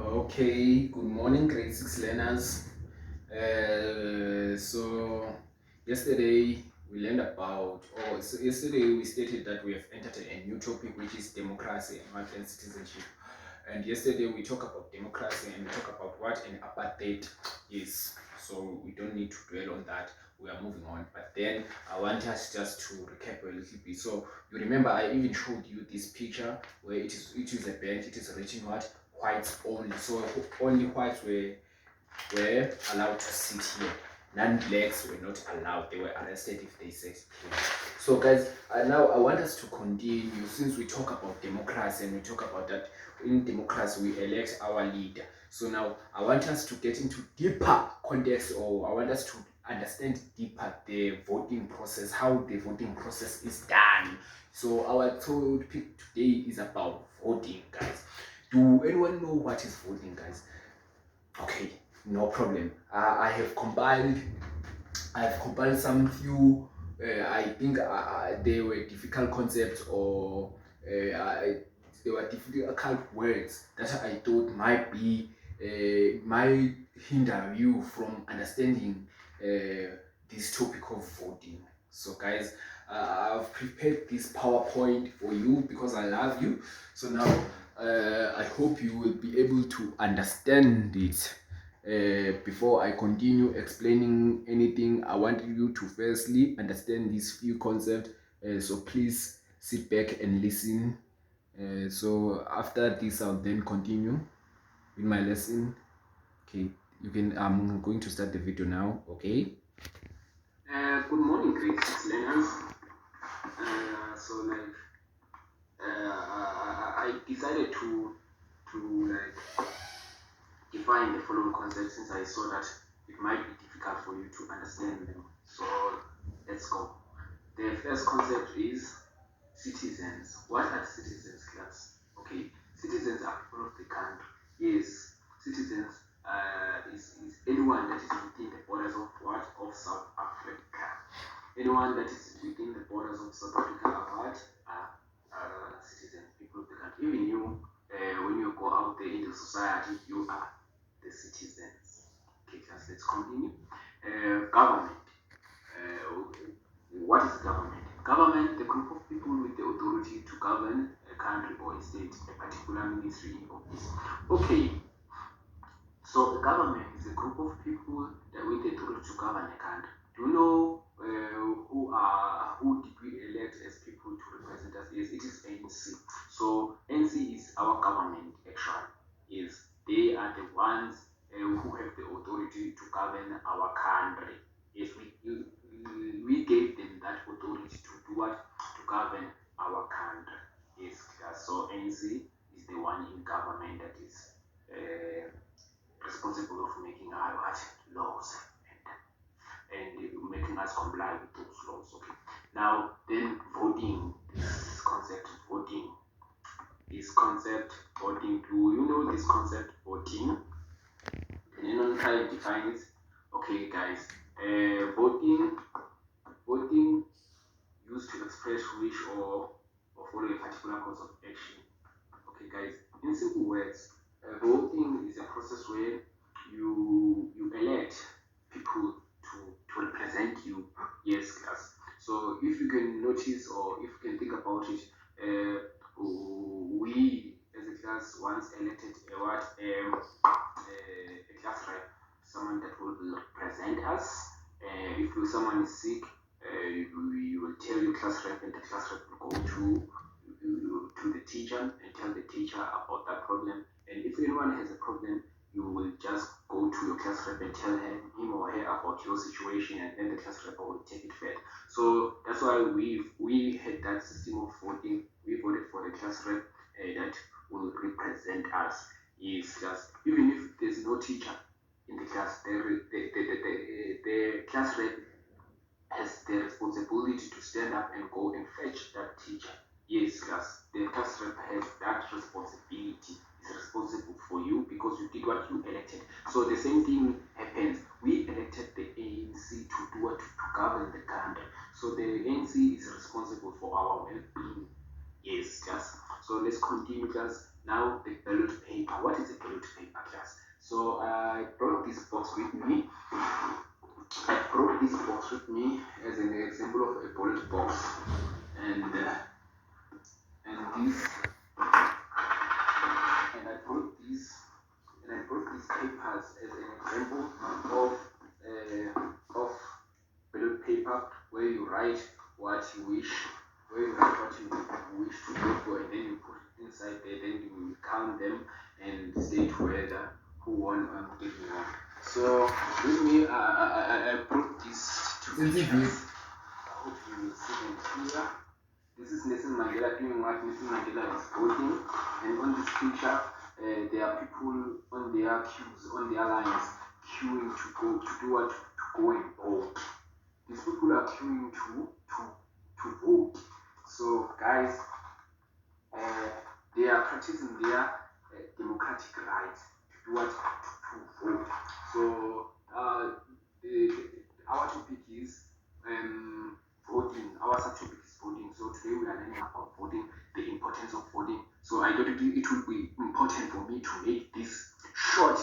Okay, good morning, grade 6 learners. So yesterday we learned about, yesterday we stated that we have entered a new topic, which is democracy and citizenship. And yesterday we talked about democracy and we talked about what an apartheid is. So we don't need to dwell on that. We are moving on. But then I want us just to recap a little bit. So you remember I even showed you this picture where it is a bench. It is written what? Whites only. So only whites were allowed to sit here. Non-blacks were not allowed. They were arrested if they said here. So guys, now I want us to continue, since we talk about democracy and we talk about that in democracy we elect our leader. So now I want us to get into deeper context, or I want us to understand deeper the voting process, how the voting process is done. So our topic today is about voting, guys. Do anyone know what is voting, guys? Okay, no problem. I have compiled some few. I think they were difficult concepts, or they were difficult words that I thought might hinder you from understanding this topic of voting. So guys, I've prepared this PowerPoint for you because I love you. So now I hope you will be able to understand it. Before I continue explaining anything, I want you to firstly understand these few concepts. So please sit back and listen. So after this, I'll then continue with my lesson. Okay, you can. I'm going to start the video now. Okay. Good morning, grade 6 learners. I decided to define the following concepts, since I saw that it might be difficult for you to understand them. So let's go. The first concept is citizens. What are citizens, class? Okay, citizens are people of the country. Yes, citizens is anyone that is within the borders of what? Of South Africa. Anyone that is within the borders of South Africa are what? Are citizens, people of the country. Even you, when you go out there in the society, you are the citizens. Okay, class, let's continue. Government. What is government? Government, the group of people with the authority to govern a country or a state, a particular ministry or this. Okay, so the government is a group of people that with the authority to govern a country. Do you know who did we elect as people to represent us? Yes, it is ANC. So ANC is our government actually. Yes, they are the ones who have the authority to govern our country. Yes, we gave them that authority to do what? To govern our country. Yes, so ANC is the one in government that is responsible of making our laws and making us comply with those laws. Okay. Now then, voting. This concept voting. Do you know this concept voting? Can anyone try to define it? Okay, guys. Voting used to express wish or follow a particular course of action. Okay, guys. In simple words, voting is a process where you elect people to represent you. Yes, class. So if you can notice, or if you can think about it, we as a class once elected a class rep, someone that will represent us. If someone is sick, you will tell your class rep, and the class rep will go to the teacher and tell the teacher about that problem. And if anyone has a problem, you will just go to your class rep and tell him or her about your situation, and then the class rep will take it further. So that's why we had that system of voting. We voted for the class rep that will represent us. Yes, class. Even if there's no teacher in the class, the class rep has the responsibility to stand up and go and fetch that teacher. Yes, class. The class rep has that responsibility. Is responsible for you because you did what you elected. So the same thing happens. We elected the ANC to do what? To govern the country. So the ANC is responsible for our well-being. Yes, class. So let's continue, class. Now the ballot paper. What is a ballot paper? this box with me. I brought this box with me as an example of a ballot box, and this, and I brought these papers as an example of ballot paper where you write what you wish, to vote for, and then you put it inside there. Then you will count them and state whether who won and who didn't won. So with me, I brought these two pictures. I hope you will see them here. This is Nelson Mandela doing what Nelson Mandela is voting, and on this picture, there are people on their queues, on their lines, queuing to go and vote. These people are queuing to vote. So guys, they are practicing their democratic right to do what, to vote. So our topic is voting. Our subtopic is voting. So today we are learning about voting, the importance of voting. So I thought it would be important for me to make this short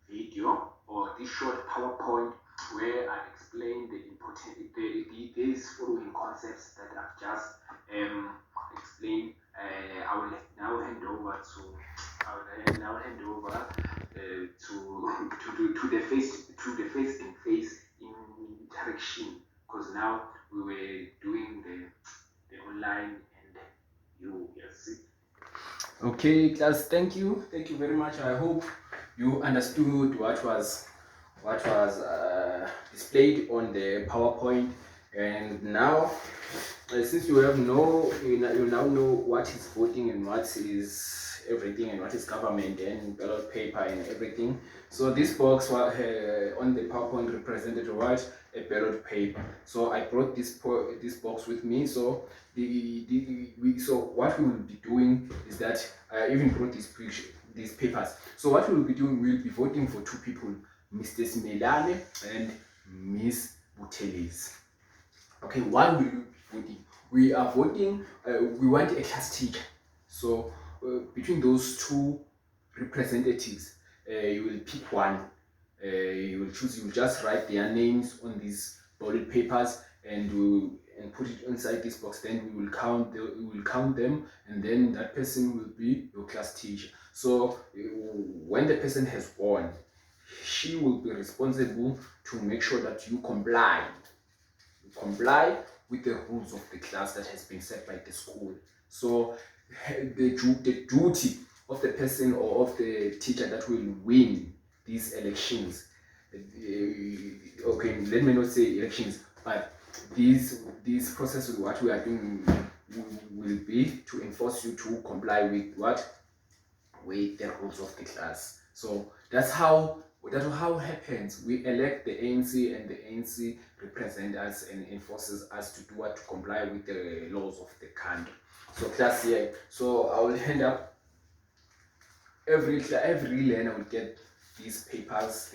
video or this short PowerPoint where I explain the important these following concepts that I've just explained. I will now hand over to the face-to-face interaction, because now we were doing the online and you see. Okay, class, thank you very much. I hope you understood what was displayed on the PowerPoint, and now since you now know what is voting and what is everything and what is government and ballot paper and everything. So this box on the PowerPoint represented what? A ballot paper. So I brought this box with me. So so what we will be doing is that I even brought these papers. So what we will be doing, we will be voting for two people, Mr. Simelane and Miss Buthelezi. Okay, why will we be voting? We are voting, we want a class teacher. So between those two representatives, you will pick one. You will just write their names on these ballot papers and put it inside this box. Then we will count them, and then that person will be your class teacher. So when the person has won, she will be responsible to make sure that you comply with the rules of the class that has been set by the school. So the duty of the person or of the teacher that will win these elections, okay, let me not say elections, but this process, what we are doing will be to enforce you to comply with the rules of the class. So that's how it happens. We elect the ANC, and the ANC represents us and enforces us to do what? To comply with the laws of the country. So class here. So I will hand up every learner will get these papers,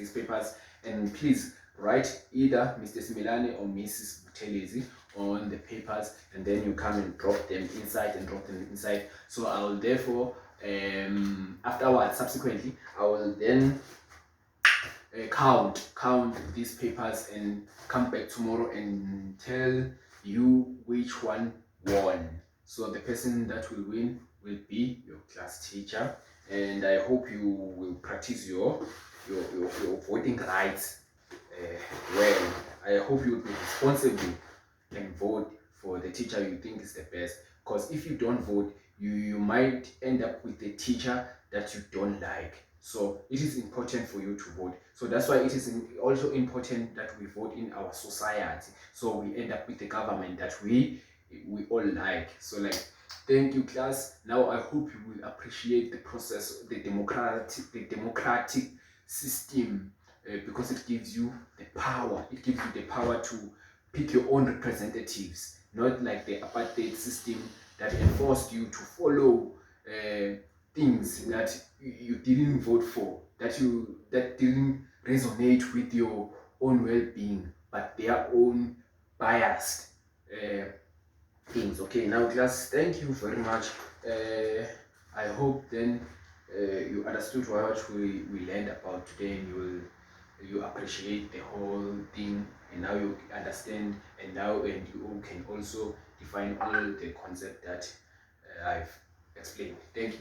and please write either Mr. Simelane or Mrs. Buthelezi on the papers, and then you come and drop them inside. So I will therefore afterwards, subsequently, I will then count these papers and come back tomorrow and tell you which one won. So the person that will win will be your class teacher, and I hope you will practice your voting rights well. I hope you will be responsible and vote for the teacher you think is the best, because if you don't vote, you might end up with a teacher that you don't like. So it is important for you to vote. So that's why it is also important that we vote in our society, so we end up with the government that we all like. So like, thank you class. Now I hope you will appreciate the process, the democratic system, because it gives you the power. It gives you the power to pick your own representatives, not like the apartheid system that enforced you to follow things that you didn't vote for, that didn't resonate with your own well-being, but their own biased things. Okay, now class, thank you very much. I hope then you understood what we learned about today, and you will appreciate the whole thing, and now you understand, and you can also define all the concept that I've explained. Thank you.